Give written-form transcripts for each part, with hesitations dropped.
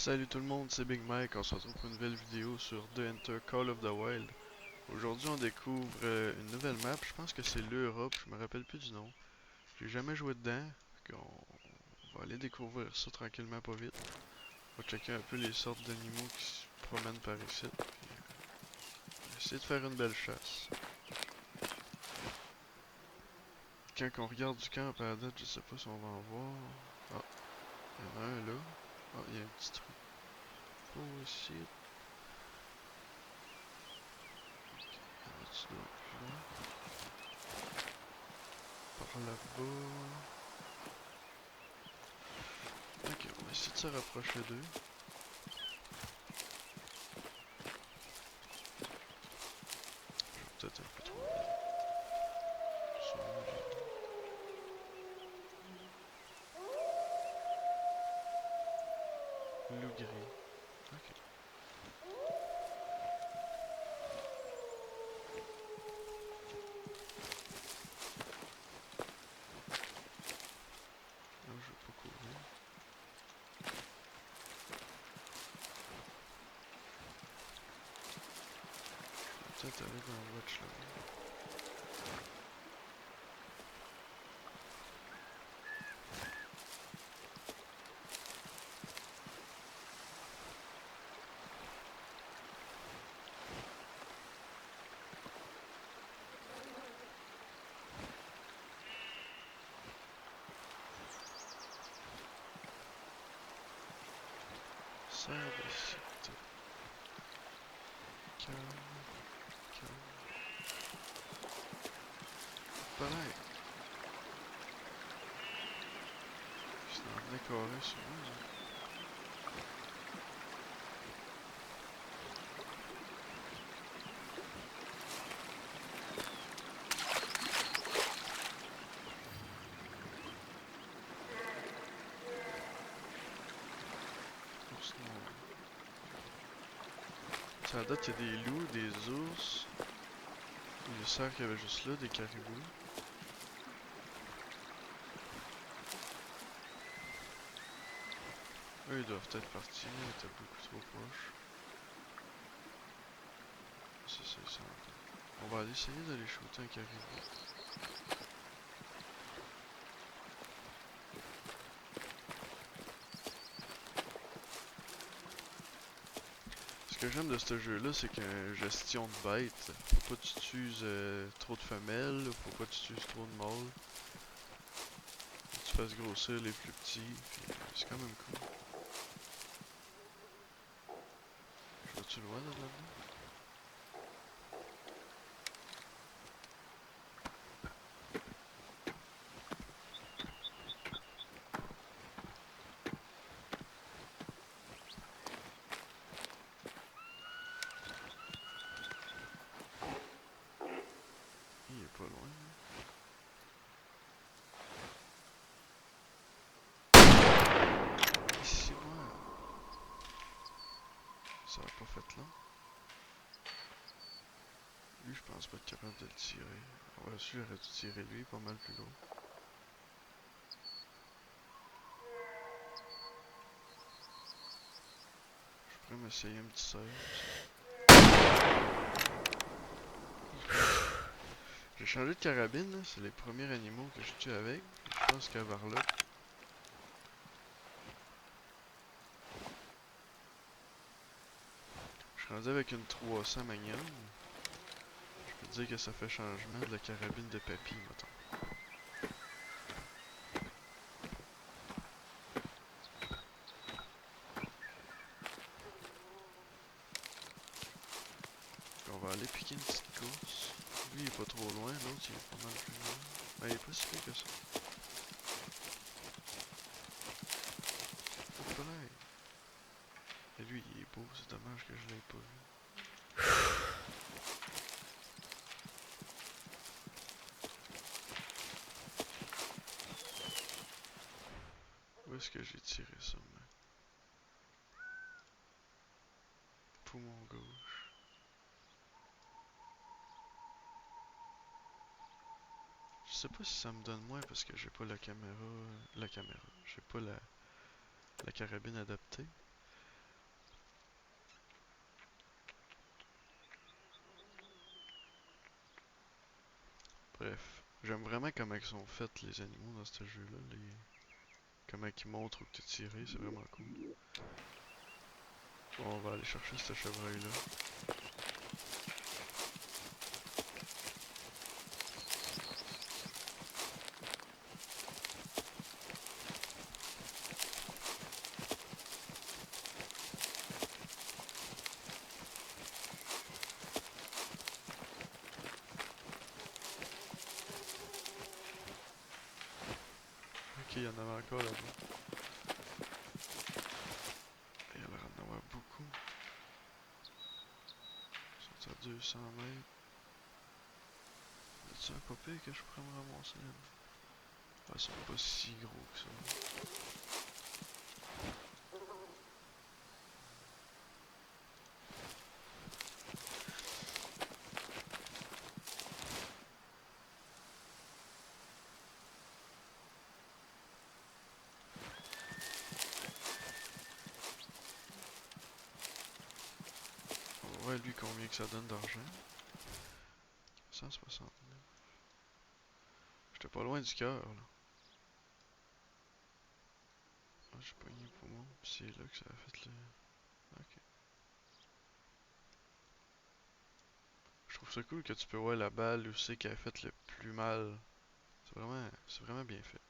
Salut tout le monde, c'est Big Mike, on se retrouve pour une nouvelle vidéo sur The Enter Call of the Wild. Aujourd'hui on découvre une nouvelle map, je pense que c'est l'Europe, je me rappelle plus du nom. J'ai jamais joué dedans, fait on va aller découvrir ça tranquillement pas vite. On va checker un peu les sortes d'animaux qui se promènent par ici, puis essayer de faire une belle chasse. Quand on regarde du camp à la date, je sais pas si on va en voir. Ah, il y en a un là. Ah, il y a un petit trou. Pas ici. Il y en a-tu d'autres là? Par là-bas. Ok, on va essayer de se rapprocher d'eux. Peut-être un peu trop vite. Ils sont où les loups gris? Ok. Là, je veux pas courir. Je vais peut-être aller dans le watch là. Serre de site. Calme, calme. Pareil. C'est un décoré sur moi. Ours noir. Ça à date, il y a des loups, des ours. Les cerfs qu'il y avait juste là, des caribous. Eux, ils doivent être partis, ils étaient beaucoup trop proches. C'est ça, ils sont là. On va aller essayer d'aller shooter un caribou. Ce que j'aime de ce jeu-là, c'est qu'il y a une gestion de bêtes. Faut pas que tu tues trop de femelles, faut pas que tu tues trop de mâles. Faut que tu fasses grossir les plus petits, puis c'est quand même cool. Je vais-tu loin de là-dedans? Il est pas loin. Ici, moi. Ça va pas fait là. Lui, je pense pas être capable de le tirer. Ah ouais, celui j'aurais dû tirer lui, pas mal plus gros. Je pourrais m'essayer un petit cerf. J'ai changé de carabine, là. C'est les premiers animaux que je tue avec. Je pense qu'à vers là. Je suis rendu avec une 300 Magnum. Je peux te dire que ça fait changement de la carabine de papy, mettons. On va aller piquer une petite course. Lui il est pas trop loin, l'autre il est pas mal plus loin. Ben il est pas si pire que ça. Hop là. Et lui il est beau, c'est dommage que je l'ai pas vu. Où est-ce que j'ai tiré ça, moi? Poumon gauche. Je sais pas si ça me donne moins parce que j'ai pas la caméra. J'ai pas la carabine adaptée. Bref, j'aime vraiment comment ils sont faits les animaux dans ce jeu-là. Comment ils montrent où tu tiré, c'est vraiment cool. Bon, on va aller chercher ce chevreuil-là. Ok, il y en avait encore là-bas. Il y a l'air d'en avoir beaucoup. Ils sont à 200 mètres. Y a-tu un papier que je pourrais me ramasser là-bas? Ah, ils sont pas si gros que ça. On va voir lui combien que ça donne d'argent. 169. J'étais pas loin du cœur là. Ah, j'ai pogné le poumon. Pis c'est là que ça a fait le. Ok. Je trouve ça cool que tu peux voir la balle où c'est qui a fait le plus mal. C'est vraiment bien fait.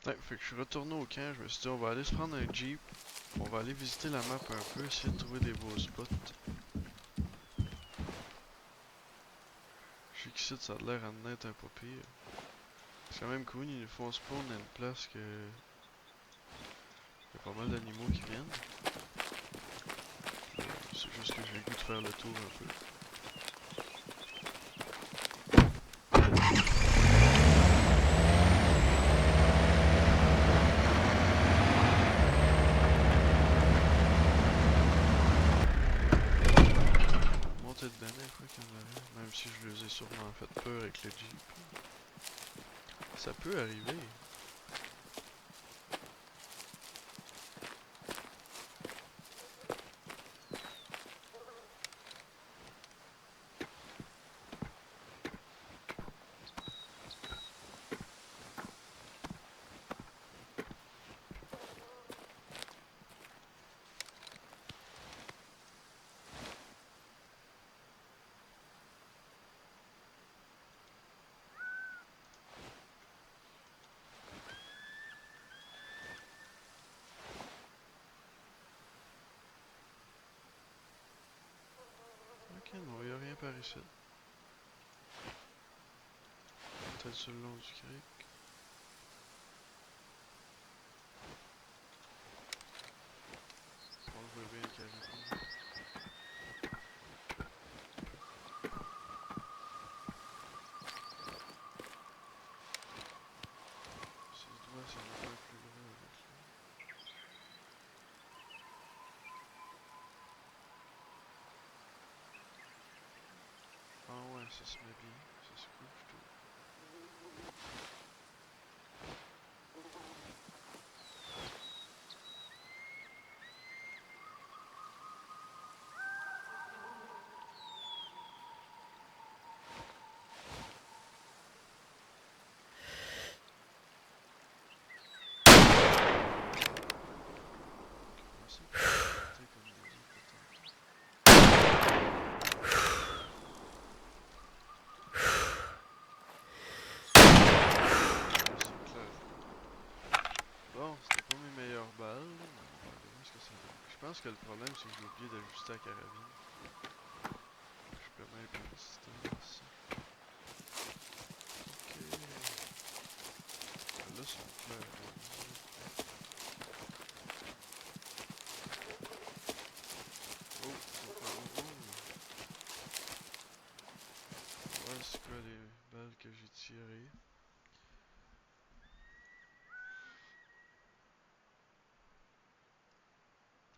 Ouais, fait que je suis retourné au camp, je me suis dit on va aller se prendre un Jeep, on va aller visiter la map un peu, essayer de trouver des beaux spots. Je sais qu'ici ça a l'air en être un peu pire. C'est quand même cool, ils nous font spawn à une place que y a pas mal d'animaux qui viennent. C'est juste que j'ai le goût de faire le tour un peu. Monter dedans, il faut qu'il y en avait, même si je les ai sûrement fait peur avec le Jeep. Ça peut arriver. Ok, non, y a rien par ici. Peut-être sur le long du creek. On le voit bien le caribou. Si je dois, ça va faire plus gros avec lui. Ah ouais, ça se met bien. Ça se cool, je trouve. On sait que ça va monter comme des autres peut-être. C'est clair. Bon, c'était pas mes meilleures balles, là, mais on va aller voir ce que ça donne. Je pense que le problème, c'est que j'ai oublié d'ajuster la carabine. Je peux même pas distance. Ok. Là, sont clairs. Oh, oh, oh, oh. Ouais, c'est quoi les balles que j'ai tirées?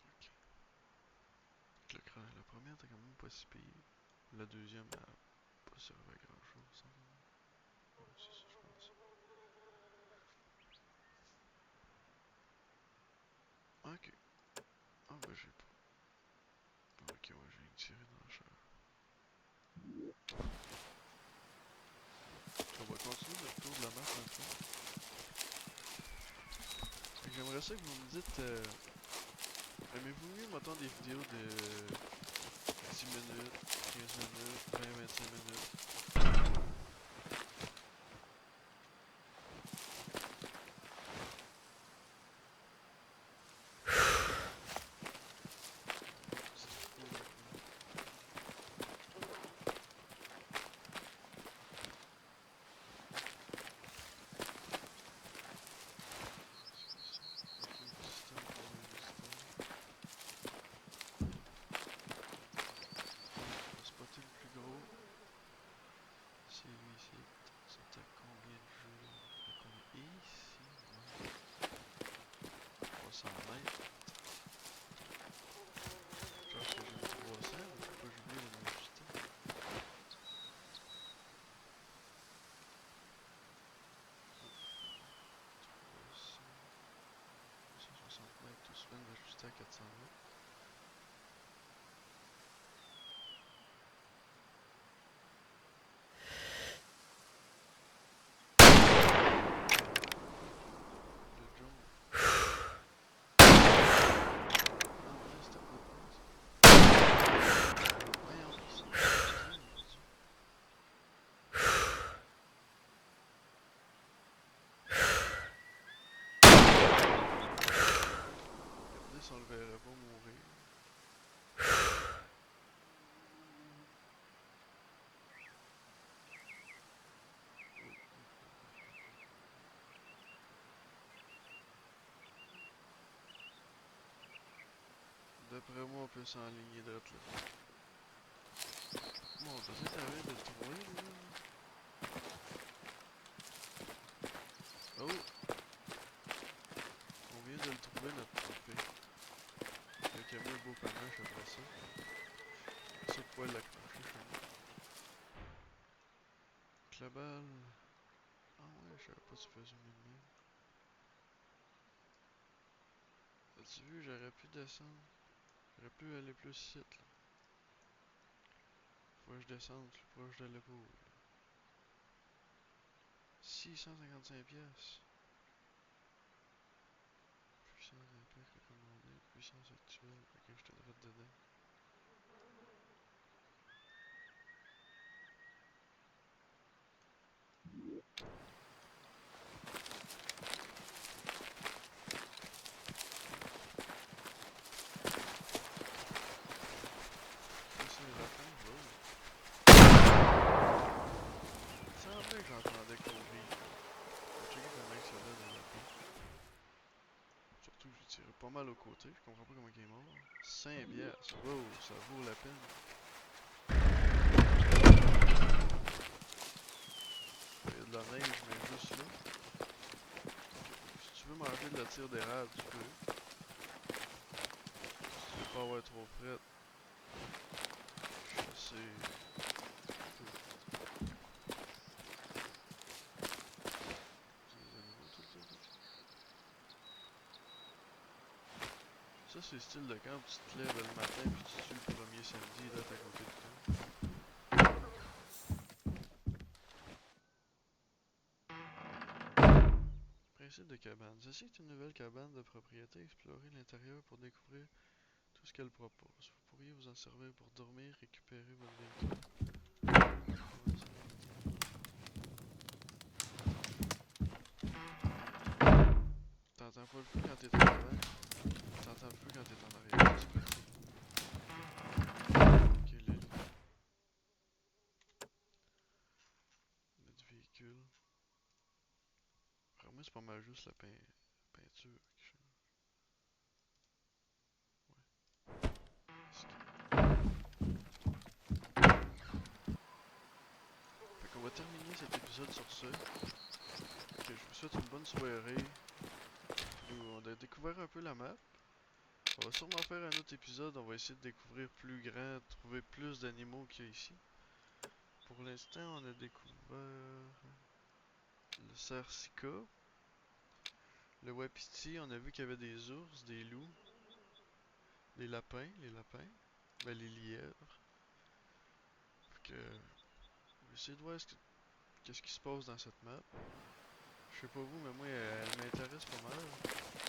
Ok. La première était quand même pas si pire. La deuxième a pas servi à grand chose. Ouais, c'est ça, je pense. Ok. Ah bah j'ai pas. Ok, ouais, j'ai une tirée dans le chair. On va continuer le tour de la map un peu. J'aimerais ça que vous me dites, aimez-vous mieux, mettons, des vidéos de 10 minutes, 15 minutes, 20-25 minutes? C'est cool un peu. Ok, système pour le système. On va spotter le plus gros. C'est lui ici. C'est à combien de jeux? À combien? Ici, ouais. 300 mètres. Je pense que j'ai eu 300, mais faut pas que j'oublie de m'ajuster. 300, 160 mètres, tout se fait m'ajuster à 400 mètres. Le jaune. Ah ouais, c'était pas bon ça. Voyons, c'est enregistré, mon dieu. Regardez si on le verrait pas mourir. D'après moi, on peut s'enligner droite là. Bon, on devrait t'arrêter de le trouver là. Oh! On vient de le trouver notre trophée. Fait qu'il y a un beau panache après ça. Ça de pouvoir l'accrocher chez moi. Donc la balle. Ah ouais, je savais pas si tu peux zoomer de même. As-tu vu, j'aurais pu descendre. J'aurais pu aller plus ici là. Faut que je descende plus proche de l'épaule. 655 pièces. Puissance d'impact recommandée, puissance actuelle. Ok, je te le dedans. Ça, c'est la fin. Oh. Il semblait que j'entendais courir. Je vais checker comment ça donne dans la vie. Surtout que j'ai tiré pas mal au côté. Je comprends pas comment il est mort. 5 pièces. Wow, ça vaut la peine. Il y a de la neige, mais juste là. Si tu veux manger de la tire d'érable, tu peux. Si tu veux pas avoir trop fret, c'est. C'est des animaux tout le temps. Ça, c'est style de camp, tu te lèves le matin puis tu tues le premier samedi là, à côté du camp. Principe de cabane. Ceci est une nouvelle cabane de propriété. Explorez l'intérieur pour découvrir tout ce qu'elle propose. Vous pourriez vous en servir pour dormir, récupérer votre véhicule. T'entends pas le feu quand t'es en avant. T'entends le feu quand t'es en arrière. C'est pratique. Ok, l'hélico. Notre véhicule. Vraiment, c'est pas mal juste la peinture qui change. Fait qu'on va terminer cet épisode sur ce. Que je vous souhaite une bonne soirée. On a découvert un peu la map. On va sûrement faire un autre épisode. On va essayer de découvrir plus grand, trouver plus d'animaux qu'il y a ici. Pour l'instant, on a découvert le cerf sika. Le Wapiti, on a vu qu'il y avait des ours, des loups, des lapins, les lapins, ben les lièvres. Fait que, on va essayer de voir qu'est-ce qui se passe dans cette map. Je sais pas vous, mais moi, elle m'intéresse pas mal.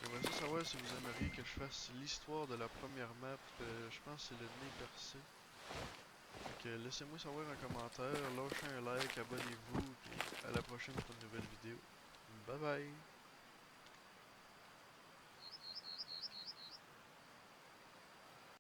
J'aimerais ça savoir si vous aimeriez que je fasse l'histoire de la première map. Je pense que c'est le nez percé. Fait que laissez-moi savoir en commentaire, lâchez un like, abonnez-vous, et à la prochaine pour une nouvelle vidéo. Bye bye!